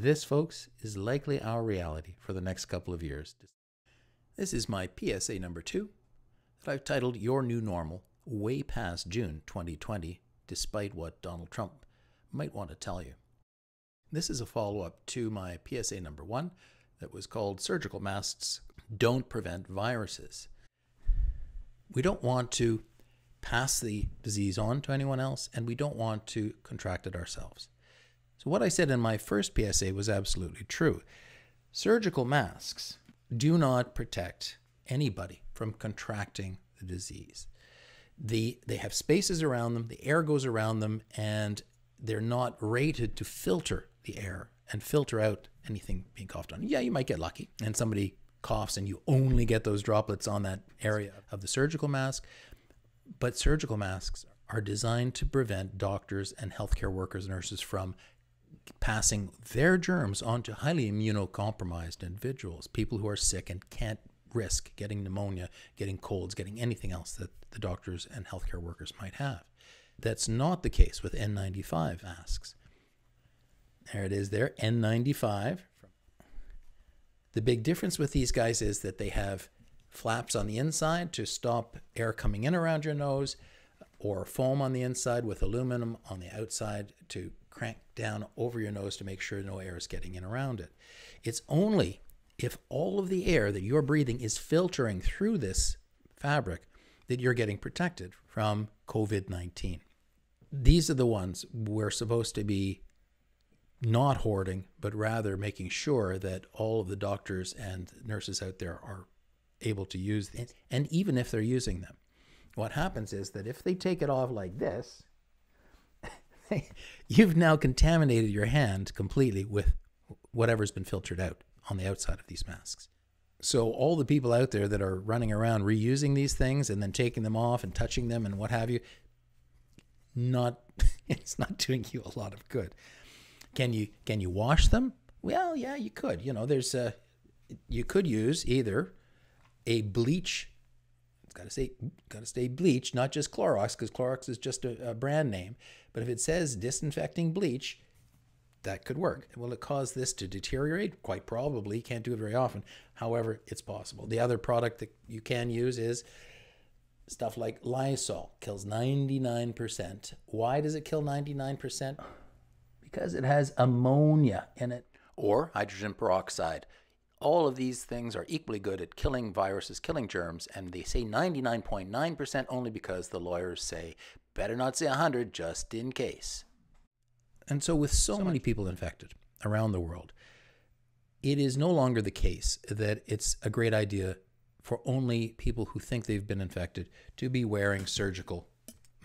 This, folks, is likely our reality for the next couple of years. This is my PSA number 2 that I've titled Your New Normal, way past June 2020, despite what Donald Trump might want to tell you. This is a follow-up to my PSA number 1 that was called Surgical Masks Don't Prevent Viruses. We don't want to pass the disease on to anyone else, and we don't want to contract it ourselves. So what I said in my first PSA was absolutely true. Surgical masks do not protect anybody from contracting the disease. They have spaces around them, the air goes around them, and they're not rated to filter the air and filter out anything being coughed on. Yeah, you might get lucky and somebody coughs and you only get those droplets on that area of the surgical mask. But surgical masks are designed to prevent doctors and healthcare workers, nurses from passing their germs onto highly immunocompromised individuals, people who are sick and can't risk getting pneumonia, getting colds, getting anything else that the doctors and healthcare workers might have. That's not the case with N95 masks. There it is there, N95. The big difference with these guys is that they have flaps on the inside to stop air coming in around your nose, or foam on the inside with aluminum on the outside to crank down over your nose to make sure no air is getting in around it. It's only if all of the air that you're breathing is filtering through this fabric that you're getting protected from COVID-19. These are the ones we're supposed to be not hoarding, but rather making sure that all of the doctors and nurses out there are able to use them. And even if they're using them, what happens is that if they take it off like this, you've now contaminated your hand completely with whatever's been filtered out on the outside of these masks. So all the people out there that are running around reusing these things and then taking them off and touching them and what have you, it's not doing you a lot of good. Can you wash them? Well, yeah, you could. You know, you could use either a bleach. It's got to stay bleach, not just Clorox, because Clorox is just a brand name. But if it says disinfecting bleach, that could work. Will it cause this to deteriorate? Quite probably. You can't do it very often. However, it's possible. The other product that you can use is stuff like Lysol. Kills 99%. Why does it kill 99%? Because it has ammonia in it, or hydrogen peroxide. All of these things are equally good at killing viruses, killing germs, and they say 99.9% only because the lawyers say, better not say 100 just in case. And so with so many people infected around the world, it is no longer the case that it's a great idea for only people who think they've been infected to be wearing surgical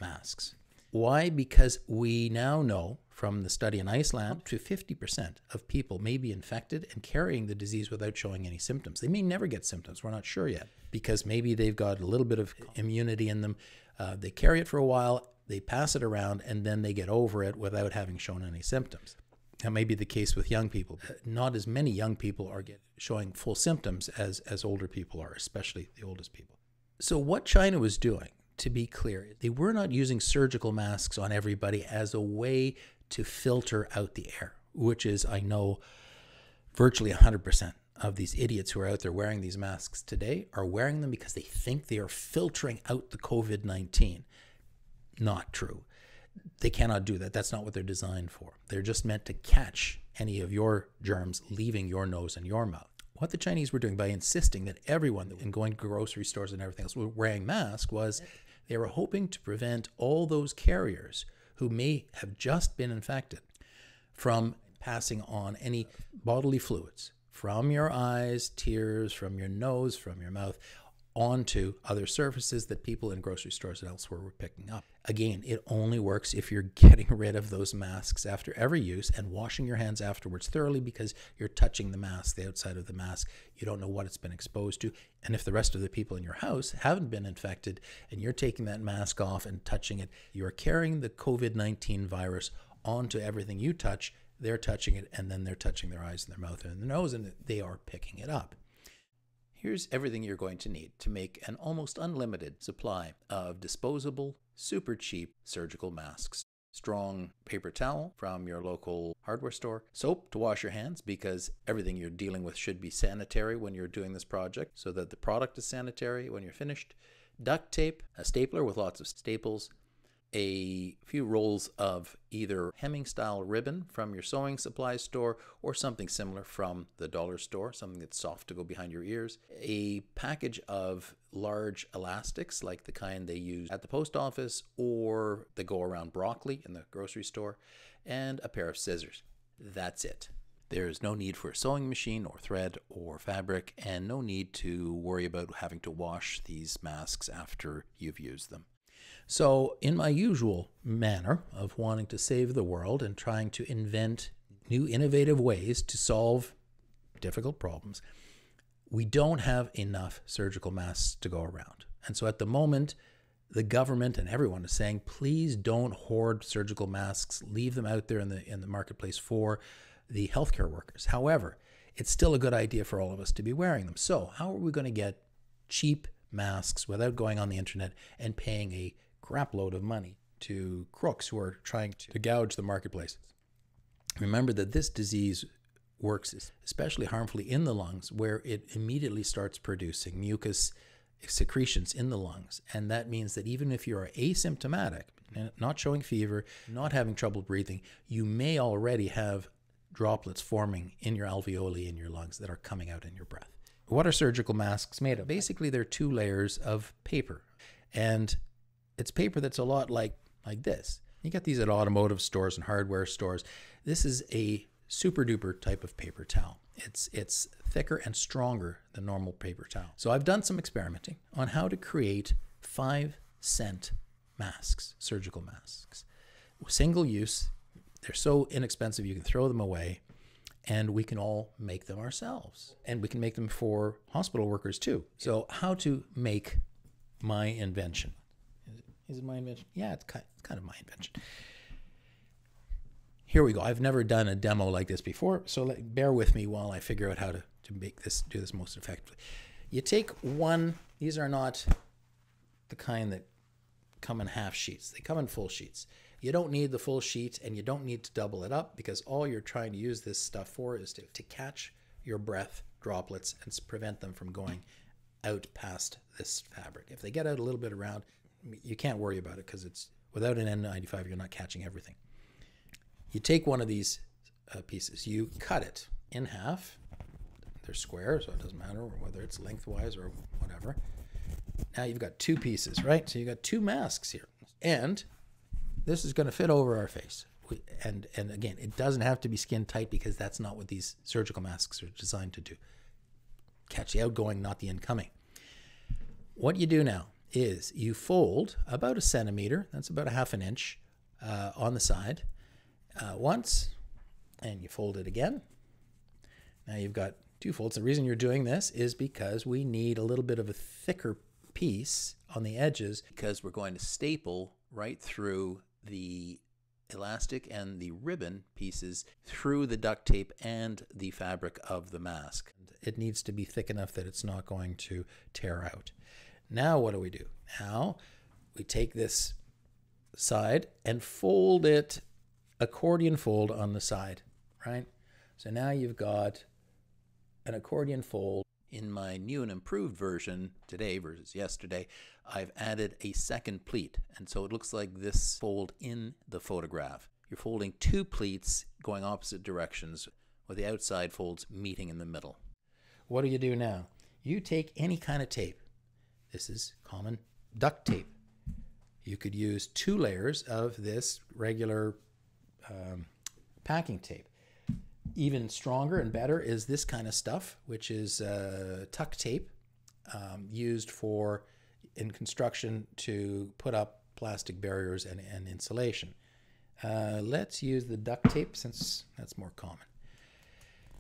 masks. Why? Because we now know from the study in Iceland, up to 50% of people may be infected and carrying the disease without showing any symptoms. They may never get symptoms. We're not sure yet, because maybe they've got a little bit of immunity in them. They carry it for a while, they pass it around, and then they get over it without having shown any symptoms. That may be the case with young people. Not as many young people are showing full symptoms as older people are, especially the oldest people. So what China was doing, to be clear, they were not using surgical masks on everybody as a way to filter out the air, which is, I know, virtually 100% of these idiots who are out there wearing these masks today are wearing them because they think they are filtering out the COVID-19. Not true. They cannot do that. That's not what they're designed for. They're just meant to catch any of your germs leaving your nose and your mouth. What the Chinese were doing by insisting that everyone in going to grocery stores and everything else were wearing masks was they were hoping to prevent all those carriers who may have just been infected from passing on any bodily fluids from your eyes, tears, from your nose, from your mouth, onto other surfaces that people in grocery stores and elsewhere were picking up. Again, it only works if you're getting rid of those masks after every use and washing your hands afterwards thoroughly, because you're touching the mask, the outside of the mask. You don't know what it's been exposed to. And if the rest of the people in your house haven't been infected and you're taking that mask off and touching it, you're carrying the COVID-19 virus onto everything you touch. They're touching it, and then they're touching their eyes and their mouth and their nose, and they are picking it up. Here's everything you're going to need to make an almost unlimited supply of disposable, super cheap surgical masks. strong paper towel from your local hardware store, soap to wash your hands because everything you're dealing with should be sanitary when you're doing this project so that the product is sanitary when you're finished, duct tape, a stapler with lots of staples, a few rolls of either hemming style ribbon from your sewing supply store or something similar from the dollar store, something that's soft to go behind your ears, a package of large elastics like the kind they use at the post office or the go around broccoli in the grocery store, and a pair of scissors. That's it. There is no need for a sewing machine or thread or fabric, and no need to worry about having to wash these masks after you've used them. So in my usual manner of wanting to save the world and trying to invent new innovative ways to solve difficult problems, we don't have enough surgical masks to go around. And so at the moment, the government and everyone is saying, please don't hoard surgical masks, leave them out there in the marketplace for the healthcare workers. However, it's still a good idea for all of us to be wearing them. So how are we going to get cheap masks without going on the internet and paying a crap load of money to crooks who are trying to gouge the marketplaces? Remember that this disease works especially harmfully in the lungs, where it immediately starts producing mucus secretions in the lungs. And that means that even if you are asymptomatic, not showing fever, not having trouble breathing, you may already have droplets forming in your alveoli in your lungs that are coming out in your breath. What are surgical masks made of? Basically, they're 2 layers of paper. And it's paper that's a lot like this. You get these at automotive stores and hardware stores. This is a super duper type of paper towel. It's thicker and stronger than normal paper towel. So I've done some experimenting on how to create 5-cent masks, surgical masks. Single use. They're so inexpensive you can throw them away, and we can all make them ourselves. And we can make them for hospital workers too. So how to make my invention. Is it my invention? Yeah, it's kind of my invention. Here we go. I've never done a demo like this before, so bear with me while I figure out how to do this most effectively. You take one. These are not the kind that come in half sheets. They come in full sheets. You don't need the full sheet, and you don't need to double it up, because all you're trying to use this stuff for is to catch your breath droplets and prevent them from going out past this fabric. If they get out a little bit around, you can't worry about it, because it's without an N95, you're not catching everything. You take one of these pieces, you cut it in half. They're square, so it doesn't matter whether it's lengthwise or whatever. Now you've got 2 pieces, right? So you've got 2 masks here. And this is going to fit over our face. And again, it doesn't have to be skin tight, because that's not what these surgical masks are designed to do. Catch the outgoing, not the incoming. What you do now is you fold about 1 centimeter, that's about 1/2 inch, on the side once, and you fold it again. Now you've got 2 folds. The reason you're doing this is because we need a little bit of a thicker piece on the edges, because we're going to staple right through the elastic and the ribbon pieces through the duct tape and the fabric of the mask. It needs to be thick enough that it's not going to tear out. Now what do? Now we take this side and fold it, accordion fold on the side, right? So now you've got an accordion fold. In my new and improved version today versus yesterday, I've added a second pleat, and so it looks like this fold in the photograph. You're folding 2 pleats going opposite directions, with the outside folds meeting in the middle. What do you do now? You take any kind of tape. This is common duct tape. You could use 2 layers of this regular packing tape. Even stronger and better is this kind of stuff, which is tuck tape, used in construction to put up plastic barriers and insulation. Let's use the duct tape, since that's more common.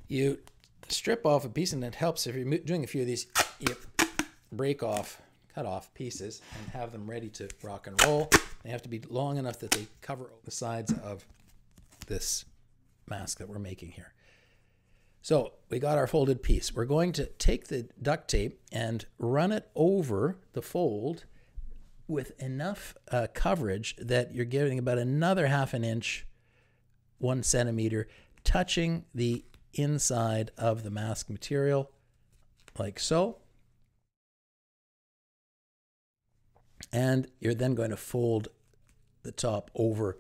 You strip off a piece, and it helps if you're doing a few of these. You cut off pieces and have them ready to rock and roll. They have to be long enough that they cover the sides of this mask that we're making here. So we got our folded piece. We're going to take the duct tape and run it over the fold with enough coverage that you're getting about another half an inch, 1 centimeter, touching the inside of the mask material, like so. And you're then going to fold the top over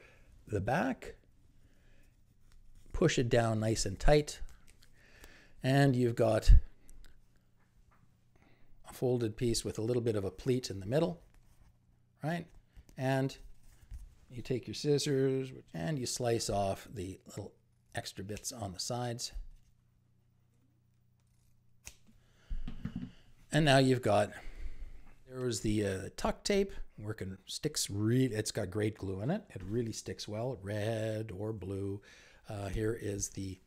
the back, push it down nice and tight, and you've got a folded piece with a little bit of a pleat in the middle, right? And you take your scissors and you slice off the little extra bits on the sides. And now you've got, there was the tuck tape, working, sticks, it's got great glue in it. It really sticks well, red or blue. Here is the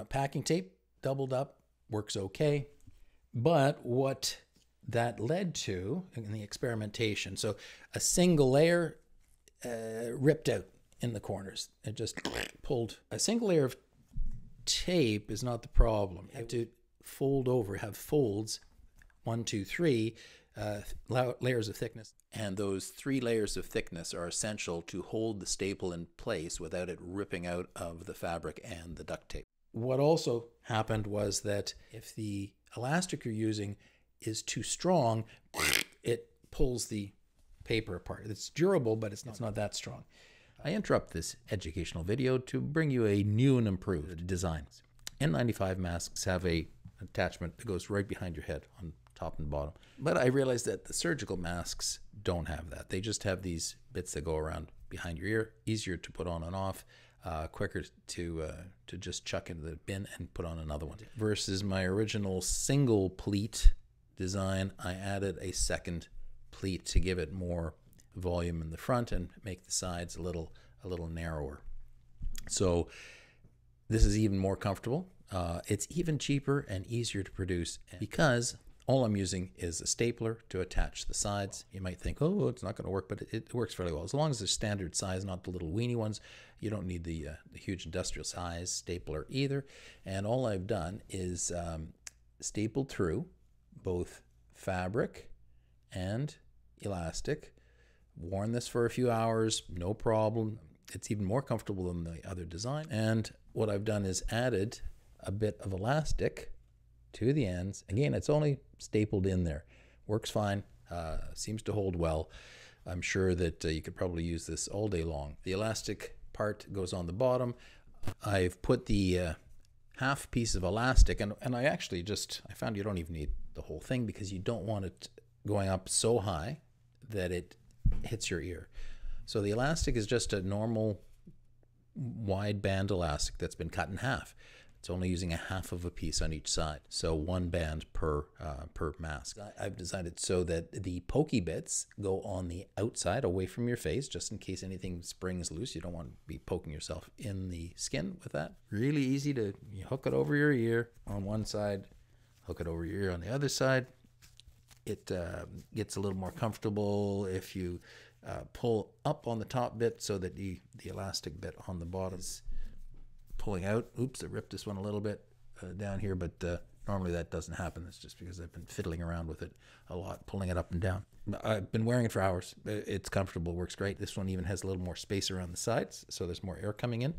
packing tape, doubled up, works okay. But what that led to in the experimentation, so a single layer ripped out in the corners. It just pulled. A single layer of tape is not the problem. You have to fold over, have folds, 1, 2, 3 layers of thickness. And those 3 layers of thickness are essential to hold the staple in place without it ripping out of the fabric and the duct tape. What also happened was that if the elastic you're using is too strong, it pulls the paper apart. It's durable, but it's not that strong. I interrupt this educational video to bring you a new and improved design. N95 masks have an attachment that goes right behind your head on top and bottom. But I realized that the surgical masks don't have that. They just have these bits that go around behind your ear, easier to put on and off, quicker to just chuck into the bin and put on another one. Versus my original single pleat design, I added a second pleat to give it more volume in the front and make the sides a little narrower. So this is even more comfortable. It's even cheaper and easier to produce because all I'm using is a stapler to attach the sides. You might think, oh, it's not going to work, but it works fairly well. As long as they're standard size, not the little weenie ones. You don't need the huge industrial size stapler either. And all I've done is stapled through both fabric and elastic. Worn this for a few hours, no problem. It's even more comfortable than the other design. And what I've done is added a bit of elastic to the ends. Again, it's only stapled in there. Works fine, seems to hold well. I'm sure that you could probably use this all day long. The elastic part goes on the bottom. I've put the half piece of elastic, and I found you don't even need the whole thing because you don't want it going up so high that it hits your ear. So the elastic is just a normal wide band elastic that's been cut in half. It's only using a half of a piece on each side, so 1 band per mask. I've designed it so that the pokey bits go on the outside, away from your face, just in case anything springs loose. You don't want to be poking yourself in the skin with that. Really easy to hook it over your ear on one side, hook it over your ear on the other side. It gets a little more comfortable if you pull up on the top bit so that the elastic bit on the bottom is pulling out. Oops, I ripped this one a little bit down here, but normally that doesn't happen. It's just because I've been fiddling around with it a lot, pulling it up and down. I've been wearing it for hours. It's comfortable, works great. This one even has a little more space around the sides, so there's more air coming in,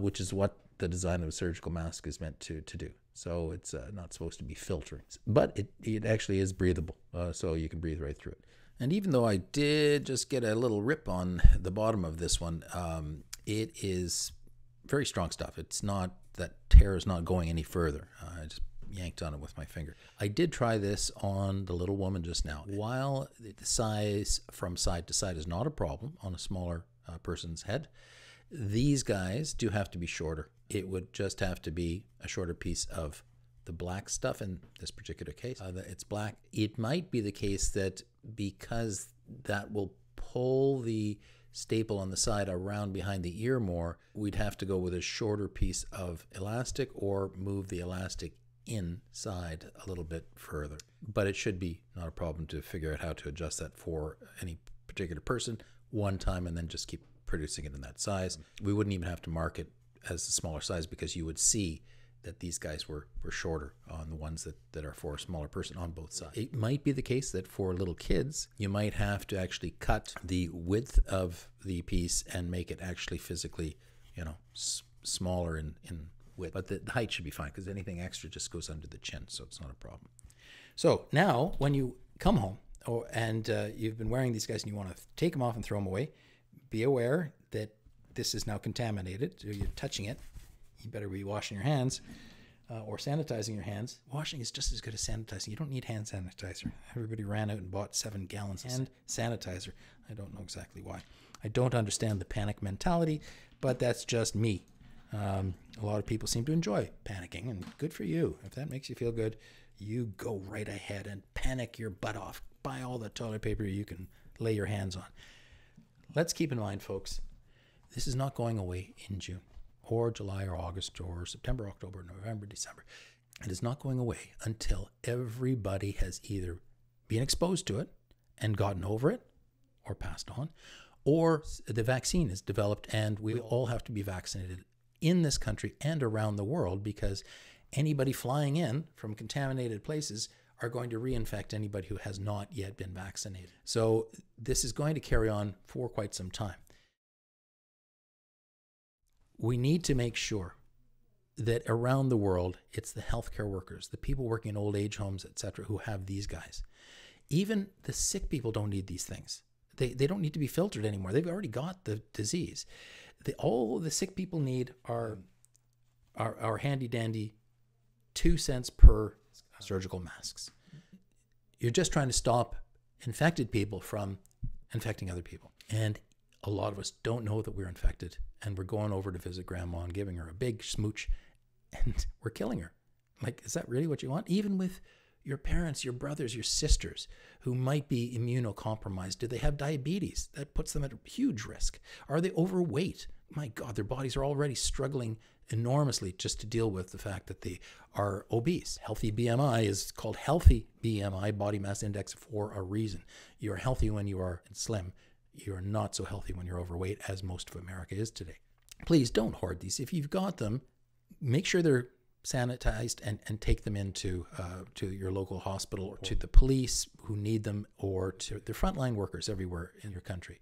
which is what the design of a surgical mask is meant to do. So it's not supposed to be filtering, but it actually is breathable, so you can breathe right through it. And even though I did just get a little rip on the bottom of this one, it is very strong stuff. It's not, that tear is not going any further. I just yanked on it with my finger. I did try this on the little woman just now. While the size from side to side is not a problem on a smaller person's head, these guys do have to be shorter. It would just have to be a shorter piece of the black stuff in this particular case. It's black. It might be the case that because that will pull the staple on the side around behind the ear more, we'd have to go with a shorter piece of elastic or move the elastic inside a little bit further. But it should be not a problem to figure out how to adjust that for any particular person one time and then just keep producing it in that size. We wouldn't even have to mark it as a smaller size because you would see that these guys were shorter on the ones that are for a smaller person on both sides. It might be the case that for little kids, you might have to actually cut the width of the piece and make it actually physically, smaller in width. But the height should be fine because anything extra just goes under the chin, so it's not a problem. So now when you come home and you've been wearing these guys and you want to take them off and throw them away, be aware that this is now contaminated. So you're touching it. You better be washing your hands or sanitizing your hands. Washing is just as good as sanitizing. You don't need hand sanitizer. Everybody ran out and bought 7 gallons of hand sanitizer. I don't know exactly why. I don't understand the panic mentality, but that's just me. A lot of people seem to enjoy panicking, and good for you. If that makes you feel good, you go right ahead and panic your butt off. Buy all the toilet paper you can lay your hands on. Let's keep in mind, folks, this is not going away in June or July or August or September, October, November, December. It is not going away until everybody has either been exposed to it and gotten over it or passed on, or the vaccine is developed and we all have to be vaccinated in this country and around the world, because anybody flying in from contaminated places are going to reinfect anybody who has not yet been vaccinated. So this is going to carry on for quite some time. We need to make sure that around the world, it's the healthcare workers, the people working in old age homes, etc., who have these guys. Even the sick people don't need these things. They don't need to be filtered anymore. They've already got the disease. All the sick people need are handy dandy 2 cents per surgical masks. You're just trying to stop infected people from infecting other people. And a lot of us don't know that we're infected, and we're going over to visit grandma and giving her a big smooch, and we're killing her. Like, is that really what you want? Even with your parents, your brothers, your sisters who might be immunocompromised, do they have diabetes? That puts them at a huge risk. Are they overweight? My God, their bodies are already struggling enormously just to deal with the fact that they are obese. Healthy BMI is called healthy BMI, body mass index, for a reason. You're healthy when you are slim. You're not so healthy when you're overweight, as most of America is today. Please don't hoard these. If you've got them, make sure they're sanitized and take them into to your local hospital, or to the police who need them, or to the frontline workers everywhere in your country.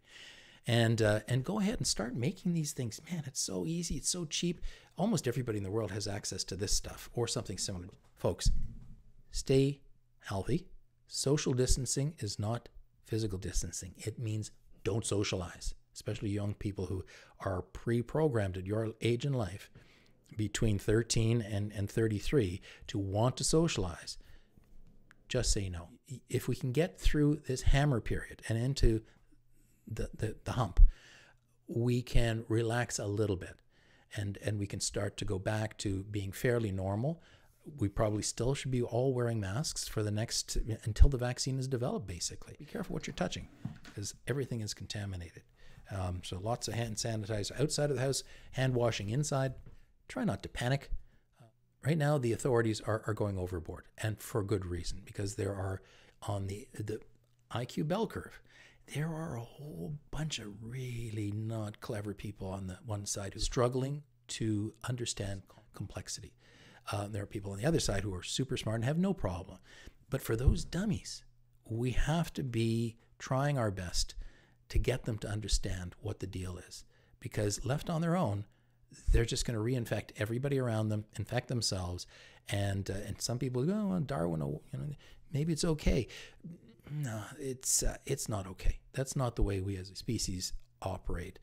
And go ahead and start making these things. Man, it's so easy. It's so cheap. Almost everybody in the world has access to this stuff or something similar. Folks, stay healthy. Social distancing is not physical distancing. It means don't socialize, especially young people who are pre-programmed at your age in life between 13 and 33 to want to socialize. Just say no. If we can get through this hammer period and into the hump, we can relax a little bit and we can start to go back to being fairly normal. We probably still should be all wearing masks for the next, until the vaccine is developed, basically. Be careful what you're touching, because everything is contaminated. So lots of hand sanitizer outside of the house, hand washing inside. Try not to panic. Right now, the authorities are going overboard, and for good reason, because there are, on the IQ bell curve, there are a whole bunch of really not clever people on the one side who are struggling to understand complexity. There are people on the other side who are super smart and have no problem. But for those dummies, we have to be trying our best to get them to understand what the deal is. Because left on their own, they're just going to reinfect everybody around them, infect themselves. And some people go, oh, well, Darwin, maybe it's okay. No, it's not okay. That's not the way we as a species operate.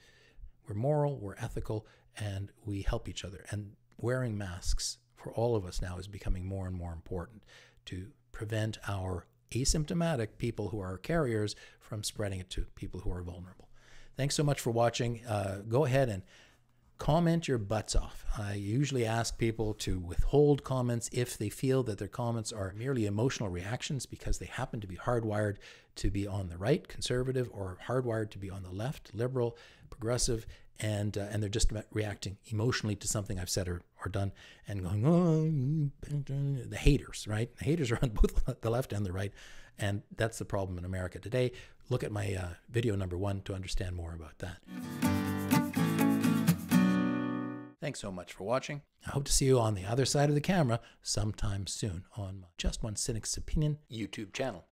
We're moral, we're ethical, and we help each other. And wearing masks for all of us now is becoming more and more important to prevent our asymptomatic people who are carriers from spreading it to people who are vulnerable. Thanks so much for watching. Go ahead and comment your butts off. I usually ask people to withhold comments if they feel that their comments are merely emotional reactions because they happen to be hardwired to be on the right, conservative, or hardwired to be on the left, liberal, progressive, and they're just reacting emotionally to something I've said or done and going, oh, the haters, right? The haters are on both the left and the right, and that's the problem in America today. Look at my video number 1 to understand more about that. Thanks so much for watching. I hope to see you on the other side of the camera sometime soon on Just One Cynic's Opinion YouTube channel.